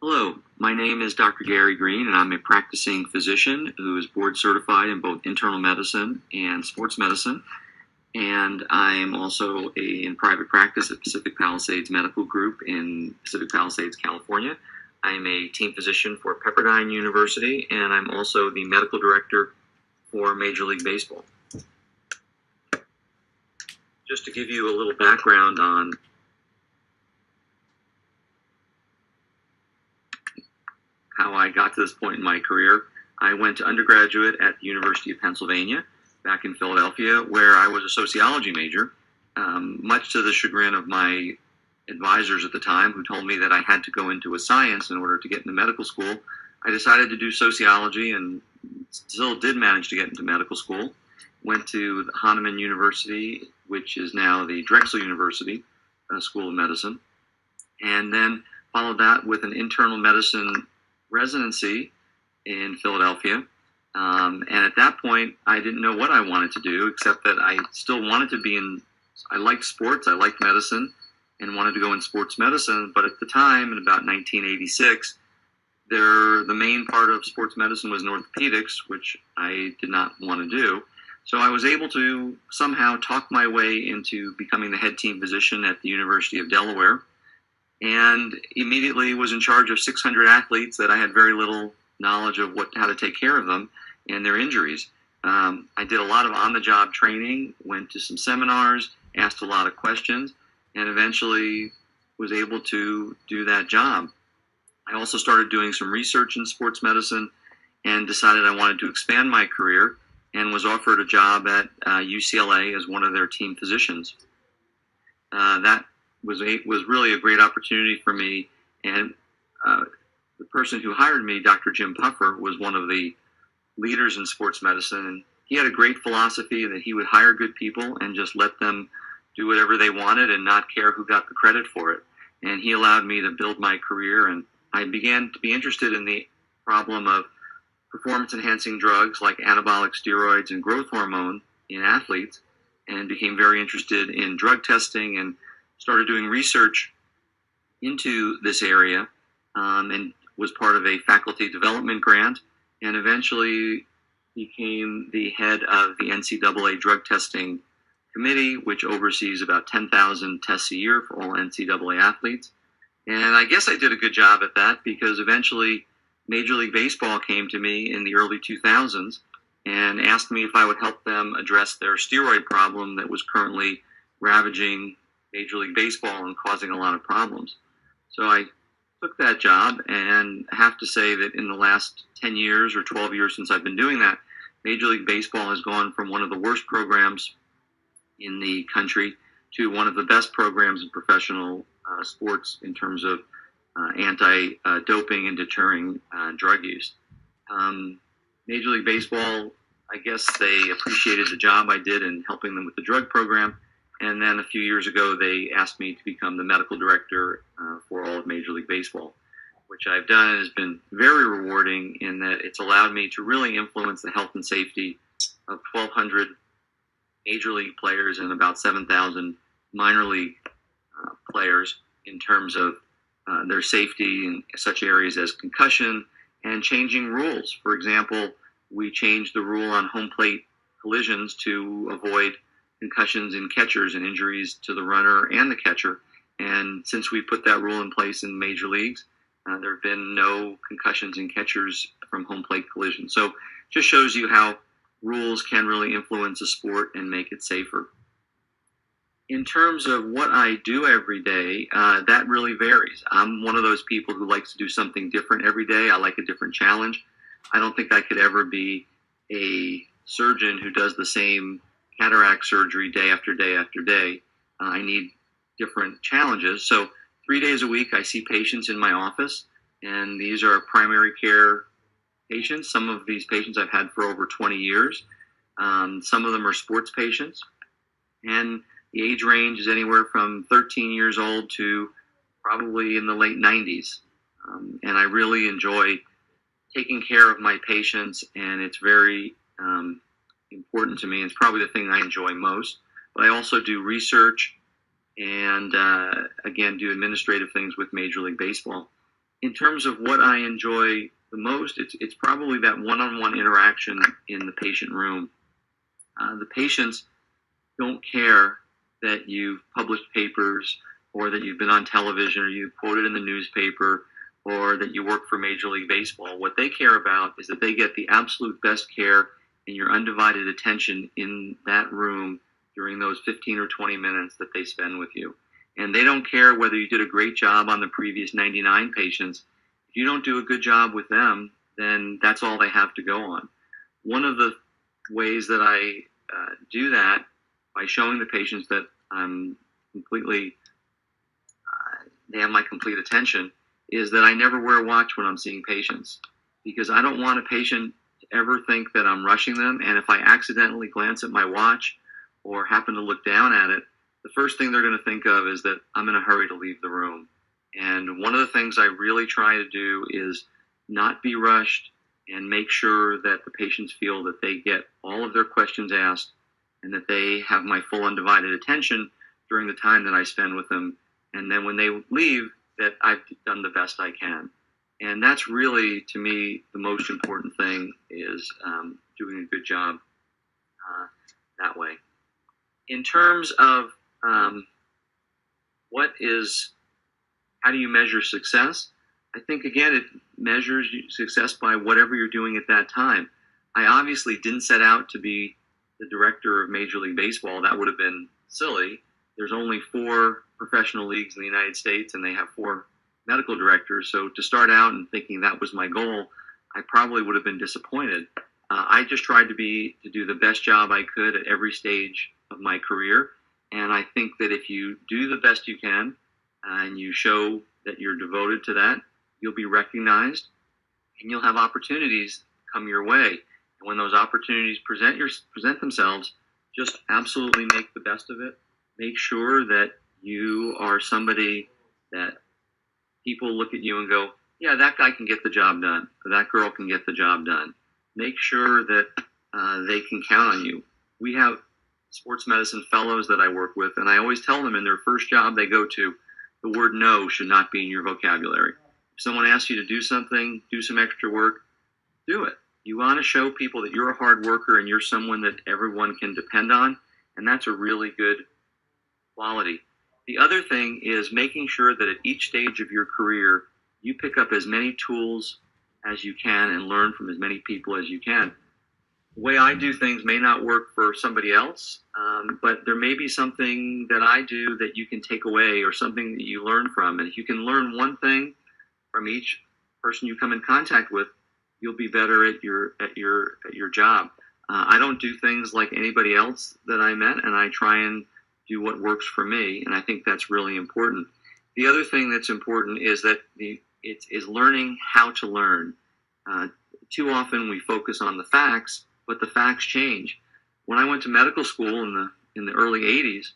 Hello, my name is Dr. Gary Green, and I'm a practicing physician who is board certified in both internal medicine and sports medicine. And I'm also in private practice at Pacific Palisades Medical Group in Pacific Palisades, California. I'm a team physician for Pepperdine University, and I'm also the medical director for Major League Baseball. Just to give you a little background on how I got to this point in my career, I went to undergraduate at the University of Pennsylvania back in Philadelphia, where I was a sociology major, much to the chagrin of my advisors at the time, who told me that I had to go into a science in order to get into medical school. I decided to do sociology and still did manage to get into medical school. Went to Hahnemann University, which is now the Drexel University School of Medicine, and then followed that with an internal medicine residency in Philadelphia. And at that point, I didn't know what I wanted to do, except that I still wanted to be I liked sports, I liked medicine, and wanted to go in sports medicine. But at the time, in about 1986, the main part of sports medicine was in orthopedics, which I did not want to do. So I was able to somehow talk my way into becoming the head team physician at the University of Delaware, and immediately was in charge of 600 athletes that I had very little knowledge of how to take care of them and their injuries. I did a lot of on-the-job training, went to some seminars, asked a lot of questions, and eventually was able to do that job. I also started doing some research in sports medicine and decided I wanted to expand my career, and was offered a job at UCLA as one of their team physicians. That was really a great opportunity for me, and the person who hired me, Dr. Jim Puffer, was one of the leaders in sports medicine, and he had a great philosophy that he would hire good people and just let them do whatever they wanted and not care who got the credit for it. And he allowed me to build my career, and I began to be interested in the problem of performance-enhancing drugs like anabolic steroids and growth hormone in athletes, and became very interested in drug testing and started doing research into this area, and was part of a faculty development grant, and eventually became the head of the NCAA drug testing committee, which oversees about 10,000 tests a year for all NCAA athletes. And I guess I did a good job at that, because eventually Major League Baseball came to me in the early 2000s and asked me if I would help them address their steroid problem that was currently ravaging Major League Baseball and causing a lot of problems. So I took that job, and I have to say that in the last 10 years or 12 years since I've been doing that, Major League Baseball has gone from one of the worst programs in the country to one of the best programs in professional sports in terms of anti-doping and deterring drug use. Major League Baseball, I guess they appreciated the job I did in helping them with the drug program, and then a few years ago they asked me to become the medical director for all of Major League Baseball, which I've done and has been very rewarding in that it's allowed me to really influence the health and safety of 1,200 Major League players and about 7,000 minor league players in terms of their safety in such areas as concussion and changing rules. For example, we changed the rule on home plate collisions to avoid concussions in catchers and injuries to the runner and the catcher. And since we put that rule in place in major leagues, there have been no concussions in catchers from home plate collisions. So just shows you how rules can really influence a sport and make it safer. In terms of what I do every day, that really varies. I'm one of those people who likes to do something different every day. I like a different challenge. I don't think I could ever be a surgeon who does the same cataract surgery day after day after day. I need different challenges. So 3 days a week, I see patients in my office, and these are primary care patients. Some of these patients I've had for over 20 years. Some of them are sports patients, and the age range is anywhere from 13 years old to probably in the late 90s. And I really enjoy taking care of my patients, and it's very important to me. It's probably the thing I enjoy most. But I also do research and, again, do administrative things with Major League Baseball. In terms of what I enjoy the most, it's probably that one-on-one interaction in the patient room. The patients don't care that you've published papers or that you've been on television or you quoted in the newspaper or that you work for Major League Baseball. What they care about is that they get the absolute best care and your undivided attention in that room during those 15 or 20 minutes that they spend with you. And they don't care whether you did a great job on the previous 99 patients. If you don't do a good job with them, then that's all they have to go on. One of the ways that I do that by showing the patients that I'm completely, they have my complete attention, is that I never wear a watch when I'm seeing patients, because I don't want a patient to ever think that I'm rushing them. And if I accidentally glance at my watch or happen to look down at it, the first thing they're going to think of is that I'm in a hurry to leave the room. And one of the things I really try to do is not be rushed and make sure that the patients feel that they get all of their questions asked and that they have my full undivided attention during the time that I spend with them. And then when they leave, that I've done the best I can. And that's really, to me, the most important thing is doing a good job that way. In terms of how do you measure success? I think, again, it measures success by whatever you're doing at that time. I obviously didn't set out to be the director of Major League Baseball. That would have been silly. There's only 4 professional leagues in the United States, and they have 4 medical directors. So to start out and thinking that was my goal, I probably would have been disappointed. I just tried to do the best job I could at every stage of my career. And I think that if you do the best you can and you show that you're devoted to that, you'll be recognized and you'll have opportunities come your way. And when those opportunities present themselves, just absolutely make the best of it. Make sure that you are somebody that people look at you and go, yeah, that guy can get the job done, or that girl can get the job done. Make sure that they can count on you. We have sports medicine fellows that I work with, and I always tell them in their first job they go to, the word no should not be in your vocabulary. If someone asks you to do something, do some extra work, do it. You want to show people that you're a hard worker and you're someone that everyone can depend on, and that's a really good quality. The other thing is making sure that at each stage of your career, you pick up as many tools as you can and learn from as many people as you can. The way I do things may not work for somebody else, but there may be something that I do that you can take away or something that you learn from. And if you can learn one thing from each person you come in contact with, you'll be better at your job. I don't do things like anybody else that I met, and I try and do what works for me, and I think that's really important. The other thing that's important is that it is learning how to learn. Too often we focus on the facts, but the facts change. When I went to medical school in the early 80s,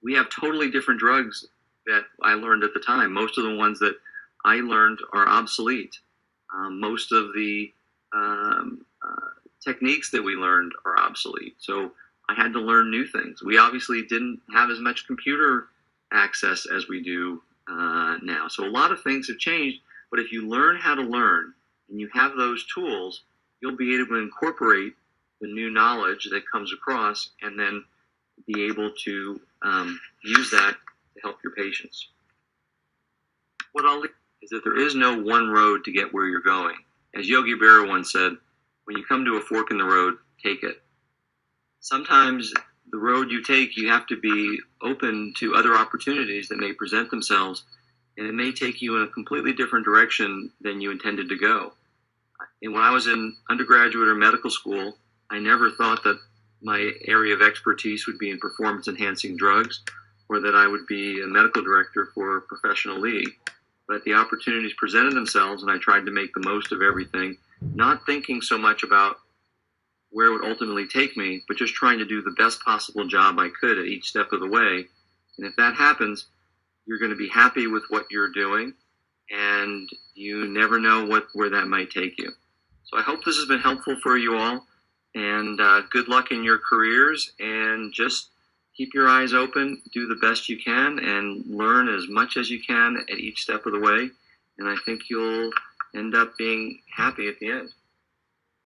we have totally different drugs that I learned at the time. Most of the ones that I learned are obsolete. Most of the techniques that we learned are obsolete. So I had to learn new things. We obviously didn't have as much computer access as we do now. So a lot of things have changed, but if you learn how to learn and you have those tools, you'll be able to incorporate the new knowledge that comes across and then be able to use that to help your patients. What I'll leave is that there is no one road to get where you're going. As Yogi Berra once said, when you come to a fork in the road, take it. Sometimes the road you take, you have to be open to other opportunities that may present themselves, and it may take you in a completely different direction than you intended to go. And when I was in undergraduate or medical school, I never thought that my area of expertise would be in performance-enhancing drugs or that I would be a medical director for a professional league. But the opportunities presented themselves, and I tried to make the most of everything, not thinking so much about where it would ultimately take me, but just trying to do the best possible job I could at each step of the way. And if that happens, you're going to be happy with what you're doing, and you never know where that might take you. So I hope this has been helpful for you all, and good luck in your careers, and just keep your eyes open, do the best you can, and learn as much as you can at each step of the way. and I think you'll end up being happy at the end.